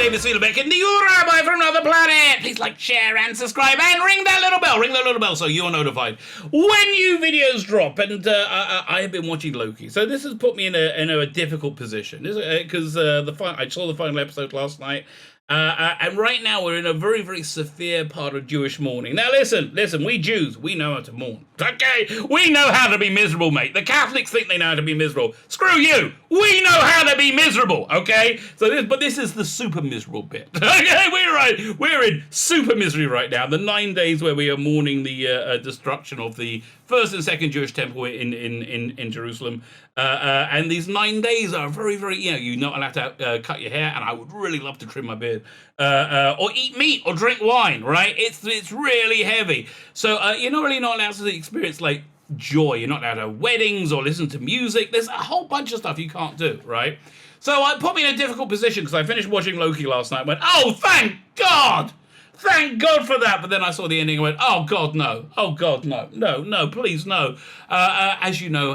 name is Tzvi Lebetkin, the Rabbi from another planet. Please like, share, and subscribe, and ring that little bell. Ring that little bell so you're notified when new videos drop. And I have been watching Loki, so this has put me in a difficult position because I saw the final episode last night. And right now we're in a very, very severe part of Jewish mourning. Now listen, we Jews, we know how to mourn. Okay? We know how to be miserable, mate. The Catholics think they know how to be miserable. Screw you! We know how to be miserable, okay? But this is the super miserable bit. Okay, we're in super misery right now. The 9 days where we are mourning the destruction of the first and second Jewish temple in Jerusalem. And these 9 days are very, very, you're not allowed to cut your hair, and I would really love to trim my beard, or eat meat, or drink wine, right? It's really heavy. So you're not allowed to experience, like, joy. You're not allowed to have weddings or listen to music. There's a whole bunch of stuff you can't do, right? So it put me in a difficult position, because I finished watching Loki last night and went, oh, thank God! Thank God for that. But then I saw the ending and went, oh God, no. Oh God, no. No, please, no. As you know,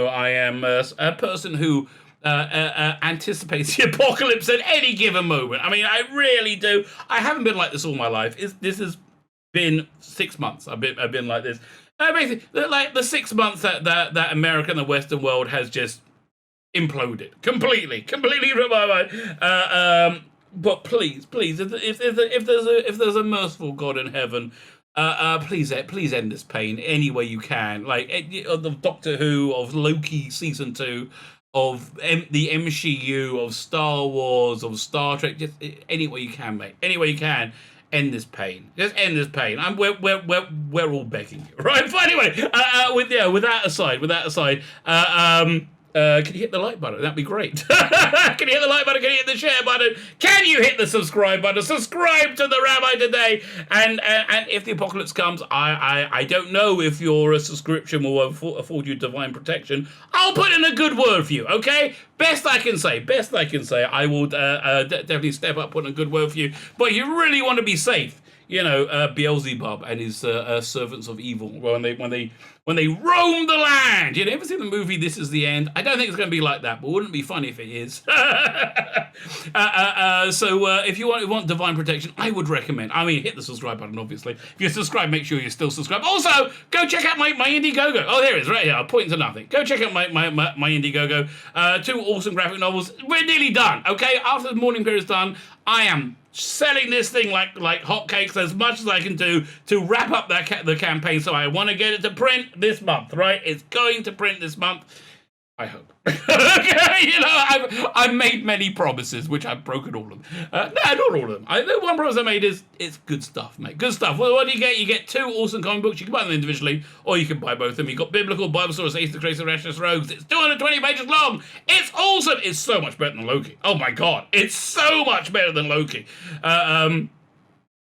I am a person who anticipates the apocalypse at any given moment. I mean, I really do. I haven't been like this all my life. This has been 6 months. I've been like this. Basically, like the 6 months that America and the Western world has just imploded completely from my mind. But please, if there's a merciful God in heaven, please end this pain any way you can. Like the Doctor Who, of Loki season 2, of the MCU, of Star Wars, of Star Trek. Just any way you can, mate. Any way you can. End this pain. Just end this pain. We're all begging you, right? But anyway, with that aside, can you hit the like button? That'd be great. Can you hit the like button? Can you hit the share button? Can you hit the subscribe button? Subscribe to the Rabbi today. And if the apocalypse comes, I don't know if your subscription will afford you divine protection. I'll put in a good word for you, okay? Best I can say. I will definitely step up, put in a good word for you. But you really want to be safe. Beelzebub and his servants of evil, when they roam the land. You ever seen the movie This Is the End? I don't think it's going to be like that, but wouldn't it be funny if it is? So if you want divine protection, I would recommend. I mean, hit the subscribe button, obviously. If you're subscribed, make sure you're still subscribed. Also, go check out my Indiegogo. Oh, there it is, right here. I'll point to nothing. Go check out my Indiegogo. 2 awesome graphic novels. We're nearly done, okay? After the mourning period's done, I am selling this thing like hotcakes, as much as I can do to wrap up the campaign. So I want to get it to print this month, right? It's going to print this month, I hope. Okay, I've made many promises, which I've broken all of them. No, not all of them. The one promise I made is it's good stuff, mate. Good stuff. Well, what do you get? You get 2 awesome comic books. You can buy them individually, or you can buy both of them. You've got Biblical, Bible Stories, Ace the Grace of Rashness Rogues. It's 220 pages long. It's awesome. It's so much better than Loki. Oh my God. It's so much better than Loki.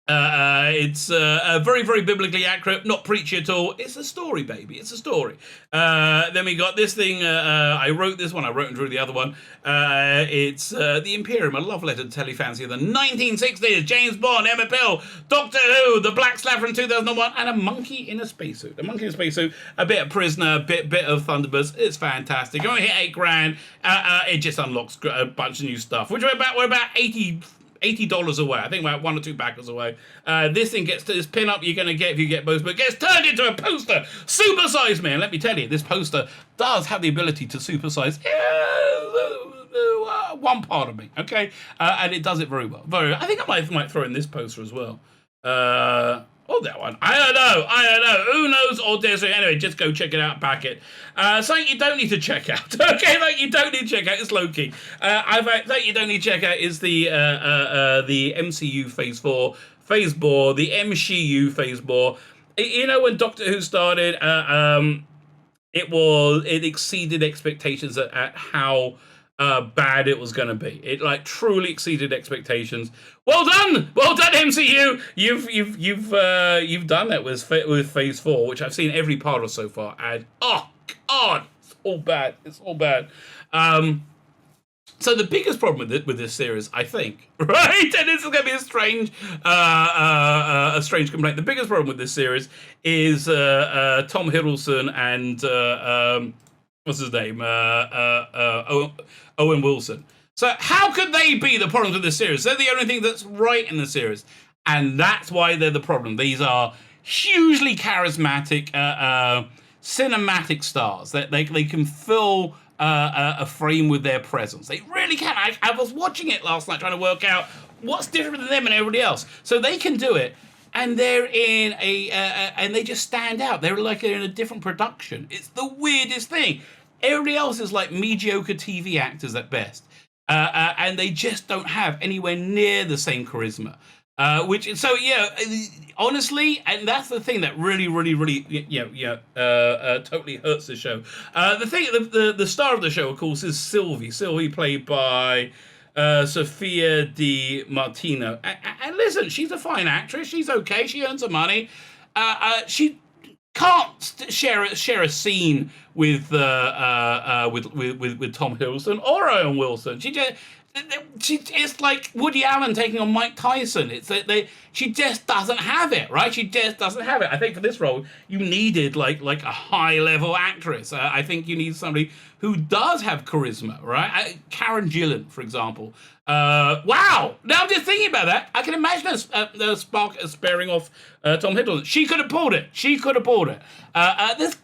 It's very, very biblically accurate, not preachy at all. It's a story, baby. It's a story. Then we got this thing. I wrote this one. I wrote and drew the other one. It's The Imperium, a love letter to telefancy of the 1960s. James Bond, Emmett Till, Doctor Who, The Black Slap from 2001, and a monkey in a spacesuit. A bit of Prisoner, a bit of Thunderbirds. It's fantastic. You only hit 8 grand. It just unlocks a bunch of new stuff, which we're about $80 away. I think about 1 or 2 backers away. This thing gets to this pin-up you're going to get if you get both, but it gets turned into a poster. Supersize me. And let me tell you, this poster does have the ability to supersize one part of me, okay? And it does it very well. I think I might throw in this poster as well. That one. I don't know. Who knows? Or dare say. Anyway, just go check it out, back it. Something you don't need to check out. Okay, like you don't need to check out is Loki. Something you don't need to check out is the MCU Phase 4, Phase 4, the MCU Phase 4. When Doctor Who started, it exceeded expectations at how bad it was going to be. It truly exceeded expectations. Well done, MCU. You've done that with Phase 4, which I've seen every part of so far, and oh God, it's all bad. So the biggest problem with this series, I think, right, and this is going to be a strange complaint. The biggest problem with this series is Tom Hiddleston and what's his name, Owen Wilson. So how could they be the problem with this series? They're the only thing that's right in the series. And that's why they're the problem. These are hugely charismatic, cinematic stars. They can fill a frame with their presence. They really can. I was watching it last night trying to work out what's different than them and everybody else. So they can do it. And they're in and they just stand out. They're like in a different production. It's the weirdest thing. Everybody else is like mediocre TV actors at best. And they just don't have anywhere near the same charisma. Honestly, and that's the thing that really, totally hurts the show. The star of the show, of course, is Sylvie. Sylvie, played by Sophia Di Martino. And listen, she's a fine actress. She's okay. She earns her money. She can't share a scene with Tom Hiddleston or Owen Wilson. It's like Woody Allen taking on Mike Tyson. She just doesn't have it, right? She just doesn't have it. I think for this role, you needed like a high level actress. I think you need somebody who does have charisma, right? Karen Gillan, for example. Wow! Now I'm just thinking about that. I can imagine a spark sparing off Tom Hiddleston. She could have pulled it. There's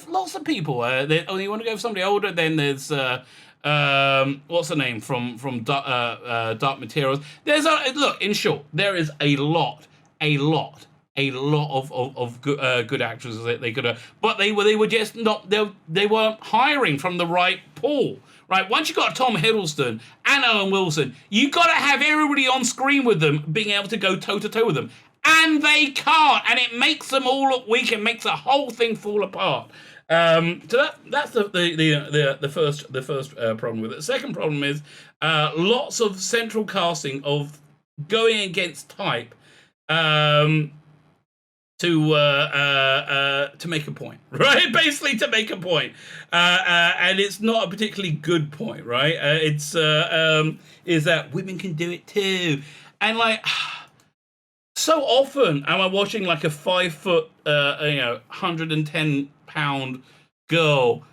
lots of people. You want to go for somebody older, then there's what's the name from Dark Materials. Look, in short, there is a lot of good actresses that they could have, but they were just not. They weren't hiring from the right pool. Right, once you got Tom Hiddleston and Owen Wilson, you got to have everybody on screen with them being able to go toe to toe with them, and they can't, and it makes them all look weak and makes the whole thing fall apart. So that's the first problem with it. The second problem is lots of central casting of going against type to make a point, right? Basically to make a point, and it's not a particularly good point, right? Is that women can do it too, and like so often am I watching like a 5 foot, 110-pound girl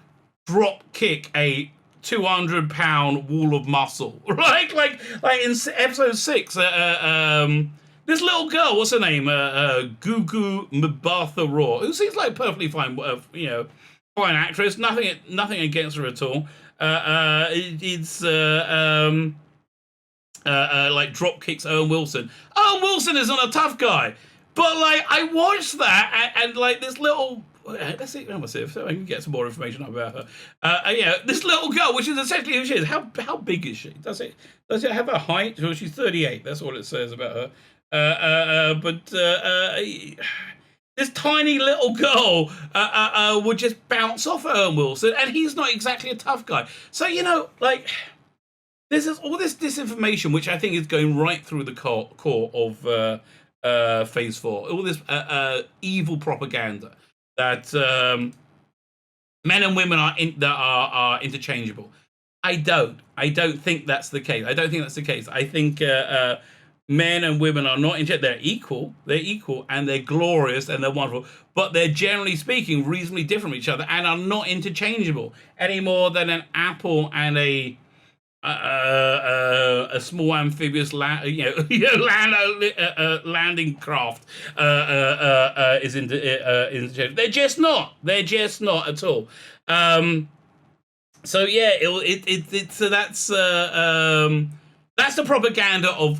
drop kick a 200-pound wall of muscle, right? Like in episode 6, this little girl, what's her name? Gugu Mbatha Raw, who seems like a perfectly fine, fine actress. Nothing against her at all. Like drop kicks Owen Wilson. Owen Wilson is not a tough guy, but like I watched that and like this little. Let's see. Let's see if I can get some more information about her. This little girl, which is essentially who she is. How big is she? Does it have a height? Well, she's 38. That's all it says about her. This tiny little girl would just bounce off Owen Wilson, and he's not exactly a tough guy. So like. This is all this disinformation, which I think is going right through the core of Phase 4. All this evil propaganda that men and women are interchangeable. I don't think that's the case. I think men and women are not interchangeable. They're equal. They're equal, and they're glorious, and they're wonderful. But they're generally speaking reasonably different from each other, and are not interchangeable any more than an apple and a small amphibious landing craft is interchangeable. They're just not at all. So yeah, so that's the propaganda of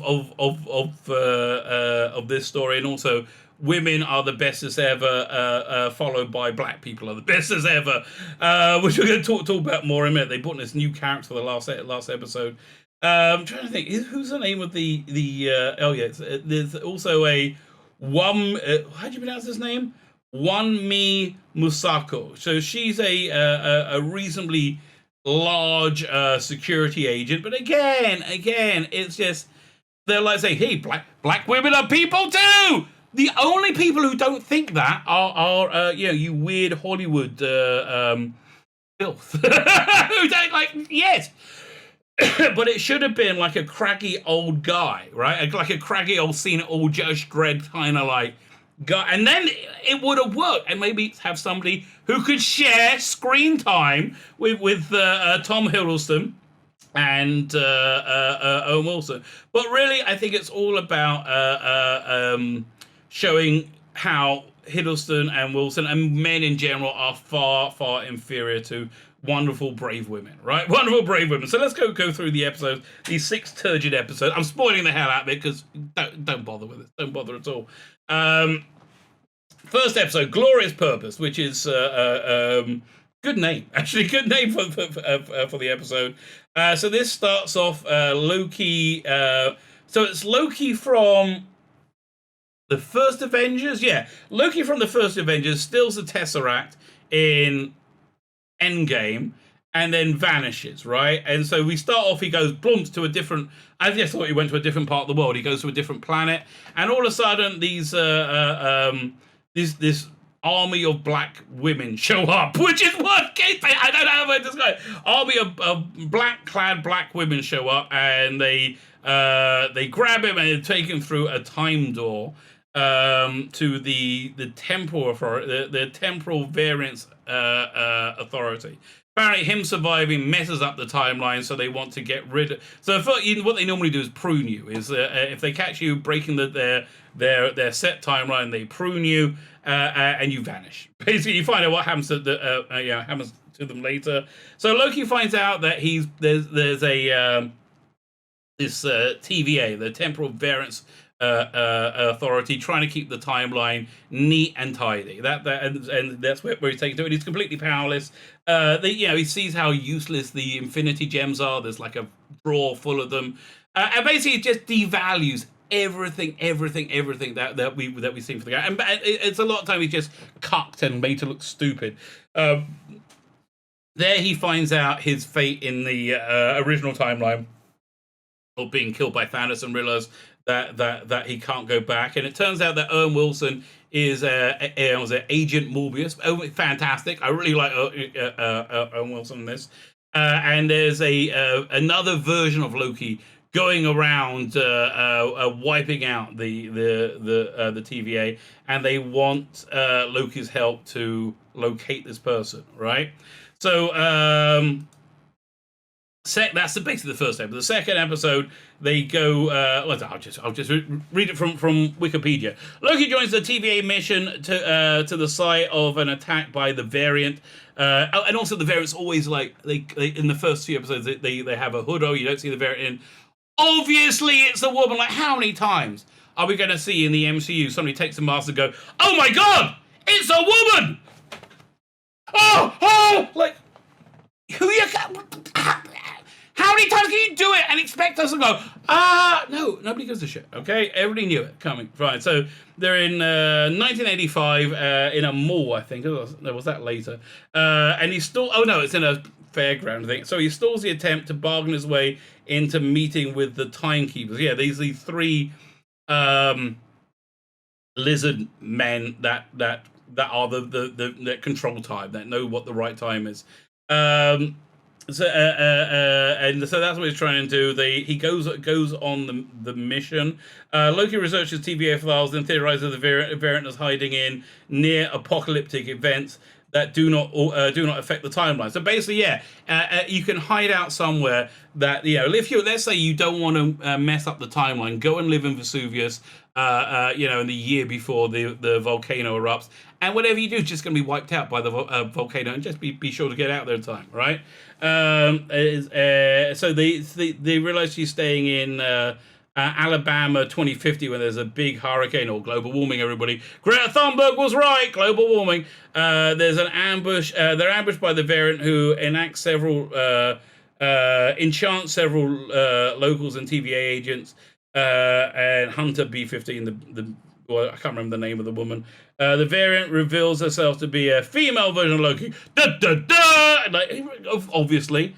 this story, and also women are the best as ever, followed by black people are the best as ever, which we're going to talk about more in a minute. They brought in this new character for the last episode. I'm trying to think, who's the name of there's also a one. How do you pronounce his name? Wunmi Musako. So she's a reasonably large security agent, but again, it's just they're like saying, "Hey, black women are people too." The only people who don't think that are you weird Hollywood filth. Who don't yes. But it should have been like a craggy old guy, right? Like a craggy old Judge Dredd kind of like guy. And then it would have worked. And maybe have somebody who could share screen time with Tom Hiddleston and Owen Wilson. But really, I think it's all about showing how Hiddleston and Wilson and men in general are far, far inferior to wonderful, brave women, right? Wonderful, brave women. So let's go through the episodes, these 6 turgid episodes. I'm spoiling the hell out of it because don't bother with it. Don't bother at all. First episode, Glorious Purpose, which is good name, actually. Good name for the episode. So this starts off Loki. So it's Loki from the first Avengers. Yeah, Loki from the first Avengers steals the Tesseract in Endgame and then vanishes, right? And so we start off, he goes blumps to a different, I just thought he went to a different part of the world. He goes to a different planet, and all of a sudden these this army of black women show up, which is what I don't know how to describe it. Army of black-clad black women show up, and they grab him and take him through a time door to the temporal authority, the temporal variance authority. Apparently, him surviving messes up the timeline, so they want to get rid of. So what they normally do is prune you. Is if they catch you breaking their set timeline, they prune you and you vanish. Basically, you find out what happens to happens to them later. So Loki finds out that there's a this TVA, the temporal variance authority, trying to keep the timeline neat and tidy. And that's where he's taken to it. He's completely powerless. He sees how useless the Infinity Gems are. There's like a drawer full of them, and basically it just devalues everything that we see for the guy. And it's a lot of time he's just cucked and made to look stupid. There he finds out his fate in the original timeline of being killed by Thanos, and realizes that he can't go back. And it turns out that Owen Wilson is Agent Morbius. Oh, fantastic! I really like Owen Wilson in this. And there's another version of Loki going around wiping out the TVA, and they want Loki's help to locate this person, right? So that's basically the first episode. The second episode, they go. I'll just read it from Wikipedia. Loki joins the TVA mission to the site of an attack by the variant. And also the variant's always like they in the first few episodes they have a hood. Oh, you don't see the variant in. Obviously, it's a woman. Like, how many times are we going to see in the MCU somebody takes a mask and go, "Oh my God, it's a woman!" Oh, like who you? How many times can you do it and expect us to go, no, nobody gives a shit, okay? Everybody knew it coming. Right, so they're in 1985 in a mall, I think. Was that later? And it's in a fairground thing. So he stalls the attempt to bargain his way into meeting with the timekeepers. Yeah, these 3 lizard men that are the control time, that know what the right time is. So that's what he's trying to do. He goes on the mission. Loki researches TVA files and theorizes the variant is hiding in near apocalyptic events that do not affect the timeline. So basically, you can hide out somewhere that, if let's say you don't want to mess up the timeline, go and live in Vesuvius, in the year before the volcano erupts, and whatever you do is just going to be wiped out by the volcano, and just be sure to get out there in time, right? So they realize she's staying in Alabama 2050 when there's a big hurricane or global warming. Everybody, Greta Thunberg was right. Global warming. There's an ambush. They're ambushed by the variant, who enchants several locals and TVA agents. And Hunter B-15, I can't remember the name of the woman. The variant reveals herself to be a female version of Loki. Obviously.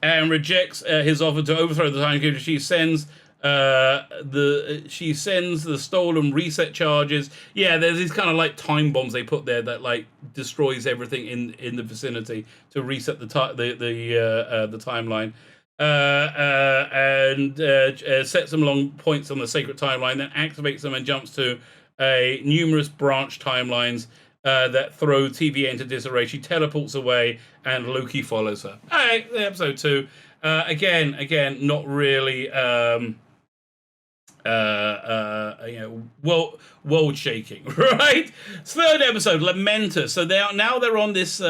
And rejects his offer to overthrow the timekeeper. She sends the stolen reset charges. Yeah, there's these kind of like time bombs they put there that like destroys everything in the vicinity to reset the timeline. And sets them along points on the sacred timeline, then activates them and jumps to numerous branch timelines that throw TVA into disarray. She teleports away, and Loki follows her. All right, episode 2. Again, not really, world shaking, right? Third episode, Lamenta. So they're on this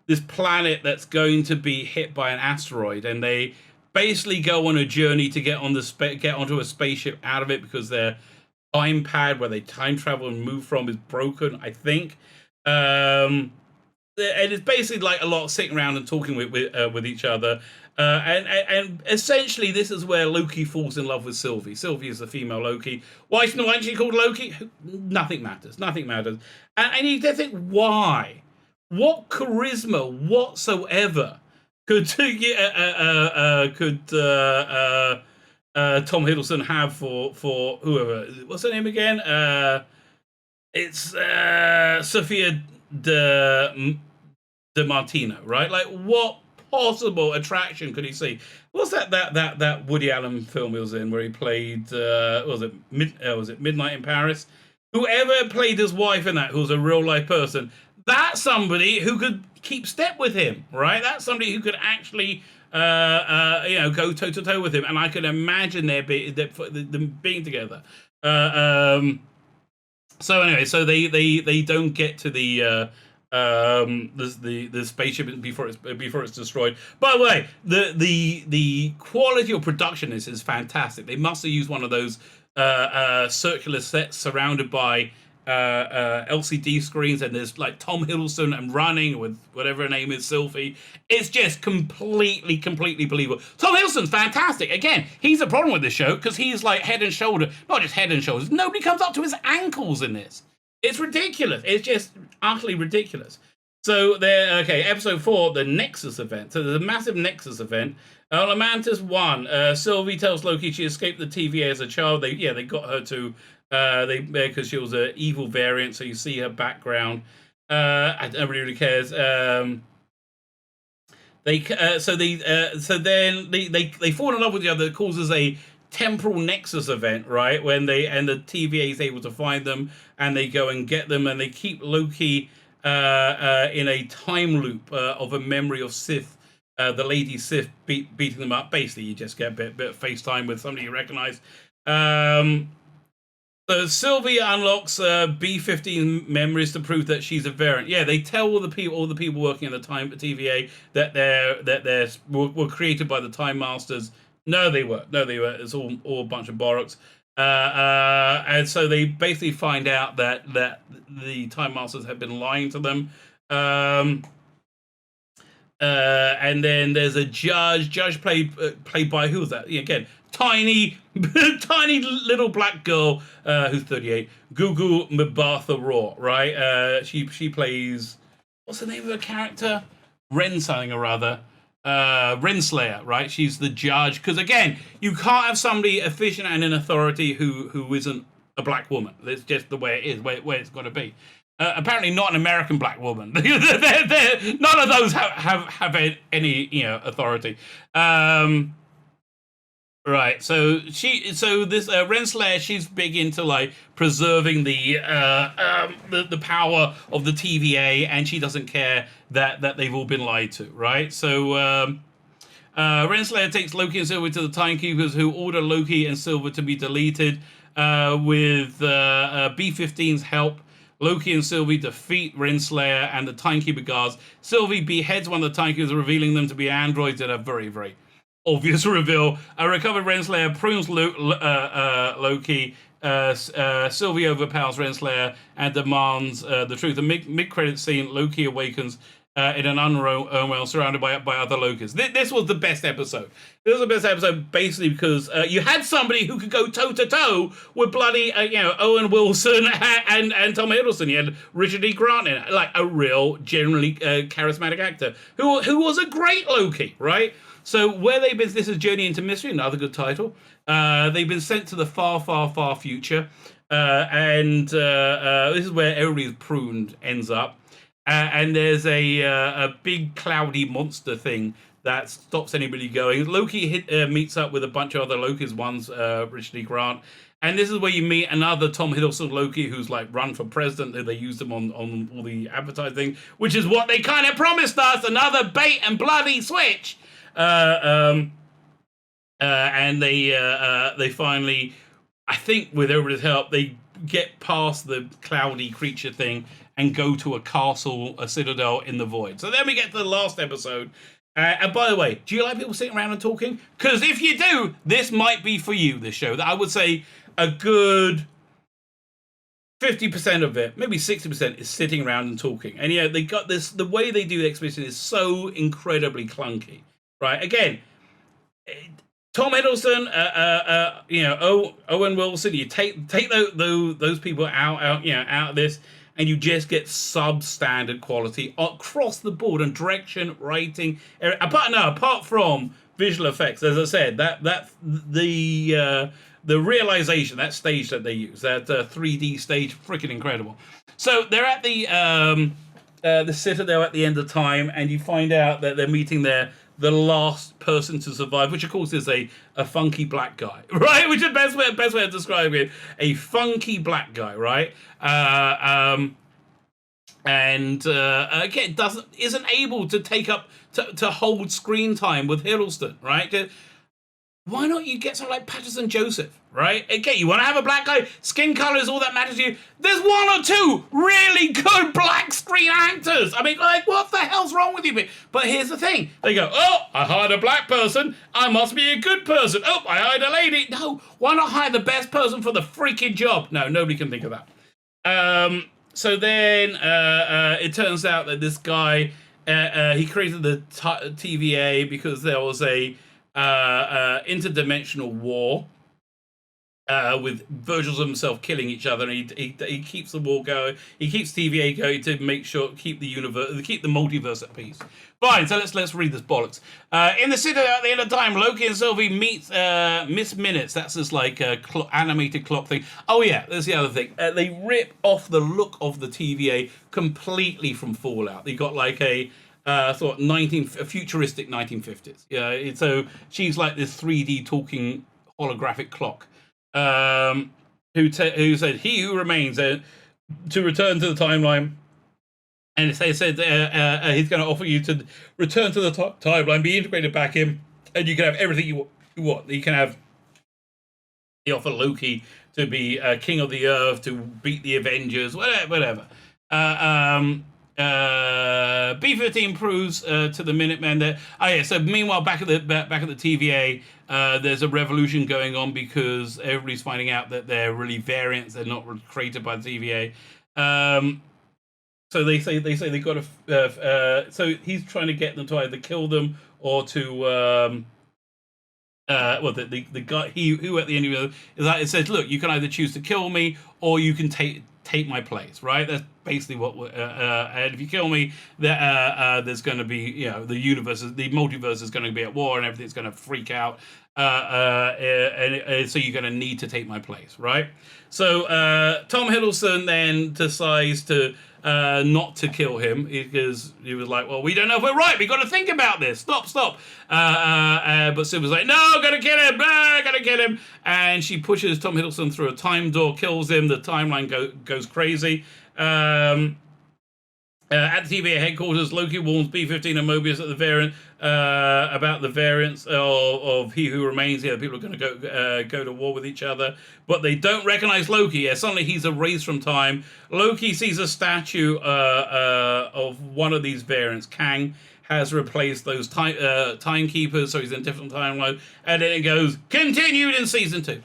this planet that's going to be hit by an asteroid, and they basically go on a journey to get onto a spaceship out of it because their time pad where they time travel and move from is broken, I think. And it's basically like a lot of sitting around and talking with each other. And essentially, this is where Loki falls in love with Sylvie. Sylvie is the female Loki. Why isn't she called Loki? Nothing matters. Nothing matters. And you think, why? What charisma whatsoever could Tom Hiddleston have for whoever? What's her name again? It's Sophia de Martino, right? Like, what possible attraction could he see? What's that Woody Allen film he was in where he played? Was it Midnight in Paris? Whoever played his wife in that, who was a real life person, that's somebody who could keep step with him, right? That's somebody who could actually, go toe to toe with him, and I could imagine them being together. So anyway, so they don't get to the spaceship before it's destroyed. By the way, the quality of production is fantastic. They must have used one of those circular sets surrounded by LCD screens, and there's like Tom Hiddleston and running with whatever her name is, Sylvie. It's just completely believable. Tom Hiddleston's fantastic. Again, he's a problem with this show because he's like head and shoulder, not just head and shoulders. Nobody comes up to his ankles in this. It's ridiculous. It's just utterly ridiculous. So episode 4, the Nexus Event. So there's a massive Nexus Event. Lamantis 1. Sylvie tells Loki she escaped the TVA as a child. They got her to because she was an evil variant. So you see her background. Nobody really cares. Then they fall in love with each other. It causes a temporal nexus event, right? When the TVA is able to find them, and they go and get them, and they keep Loki in a time loop of a memory of Sif, the lady Sif beating them up. Basically, you just get a bit of FaceTime with somebody you recognize. So Sylvie unlocks B-15 memories to prove that she's a variant. Yeah, they tell all the people working in the TVA that they were created by the Time Masters. No, they weren't. It's all a bunch of bollocks. And so they basically find out that the Time Masters have been lying to them. And then there's a judge played by, who was that? Yeah, again, tiny little black girl who's 38, Gugu Mbatha Raw, right? She plays, what's the name of her character? Renslayer, or rather. Renslayer, right? She's the judge, because again, you can't have somebody efficient and in authority who isn't a black woman. It's just the way it is, where it's got to be. Apparently not an American black woman. None of those have any authority. Right, so this Renslayer, she's big into like preserving the power of the TVA, and she doesn't care that they've all been lied to, right? So Renslayer takes Loki and Sylvie to the Timekeepers, who order Loki and Sylvie to be deleted. With B-15's help, Loki and Sylvie defeat Renslayer and the Timekeeper guards. Sylvie beheads one of the Timekeepers, revealing them to be androids in a very, very obvious reveal. A recovered Renslayer prunes Loki. Sylvie overpowers Renslayer and demands the truth. The mid-credit scene, Loki awakens in an unreal surrounded by other Lokis. This was the best episode. This was the best episode basically because you had somebody who could go toe-to-toe with bloody Owen Wilson and Tom Hiddleston. You had Richard E. Grant in it, like a real, generally charismatic actor who was a great Loki, right? So where they've been, this is Journey into Mystery, another good title. They've been sent to the far, far, far future. And this is where everybody's pruned ends up. And there's a big cloudy monster thing that stops anybody going. Loki meets up with a bunch of other Lokis, one's Richard E. Grant. And this is where you meet another Tom Hiddleston Loki who's like run for president. They used him on all the advertising, which is what they kind of promised us, another bait and bloody switch. And they finally, I think with everybody's help, they get past the cloudy creature thing and go to a castle, a citadel in the void. So then we get to the last episode. And by the way, do you like people sitting around and talking? Because if you do, this might be for you, this show. That I would say a good 50% of it, maybe 60% is sitting around and talking. And yeah, they got this, the way they do the exposition is so incredibly clunky, right? Again, Tom Hiddleston, Owen Wilson, you take those people out of this, and you just get substandard quality across the board and direction, writing. Apart from visual effects, as I said, the realization, that stage that they use, that 3D stage, freaking incredible. So they're at the citadel at the end of time, and you find out that they're meeting the last person to survive, which of course is a funky black guy, right? Which is the best way of describing it. A funky black guy, right? Again, isn't able to take up to hold screen time with Hiddleston, right? Why not you get someone like Patterson Joseph, right? Okay, you want to have a black guy, skin color is all that matters to you. There's one or two really good black screen actors. I mean, like, what the hell's wrong with you? But here's the thing. They go, oh, I hired a black person. I must be a good person. Oh, I hired a lady. No, why not hire the best person for the freaking job? No, nobody can think of that. So then it turns out that this guy, he created the TVA because there was a interdimensional war with versions of himself killing each other, and he keeps the war going. He keeps TVA going to make sure keep the multiverse at peace. Fine, so let's read this bollocks. In the city at the end of time, Loki and Sylvie meet Miss Minutes. That's this like animated clock thing. Oh yeah, there's the other thing. They rip off the look of the TVA completely from Fallout. They got like a futuristic 1950s. Yeah, so she's like this 3D talking holographic clock. Who said, "He who remains to return to the timeline," and they said he's going to offer you to return to the timeline, be integrated back in, and you can have everything you want. You can have. He offered Loki to be king of the earth, to beat the Avengers, whatever. B-15 proves to the Minutemen that. Oh yeah. So meanwhile, back at the TVA, there's a revolution going on because everybody's finding out that they're really variants. They're not created by the TVA. So they say they got to. So he's trying to get them to either kill them or to. The guy who at the end of it says, look, you can either choose to kill me or you can take my place, right? That's basically what. And if you kill me, there's going to be, the multiverse is going to be at war and everything's going to freak out. And so you're going to need to take my place, right? So Tom Hiddleston then decides to not to kill him because he was like, well, we don't know if we're right. We got to think about this. Stop. But Sylvie's like, no, gotta kill him. And she pushes Tom Hiddleston through a time door, kills him. The timeline goes crazy. At the TVA headquarters, Loki warns B-15 and Mobius at the variant about the variants of He Who Remains. Yeah, people are going to go to war with each other, but they don't recognize Loki. Yeah, suddenly he's erased from time. Loki sees a statue of one of these variants. Kang has replaced those timekeepers, so he's in a different timeline. And then it goes continued in season 2.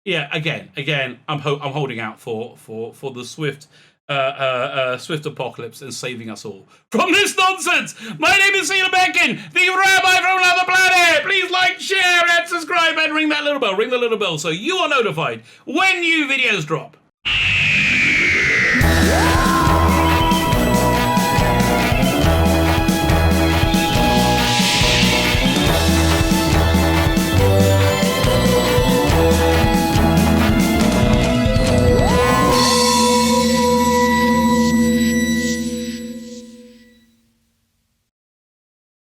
Yeah, again, I'm holding out for the swift apocalypse and saving us all from this nonsense. My name is Tzvi Lebetkin, the Rabbi from another planet. Please like, share, and subscribe, and ring that little bell. Ring the little bell so you are notified when new videos drop.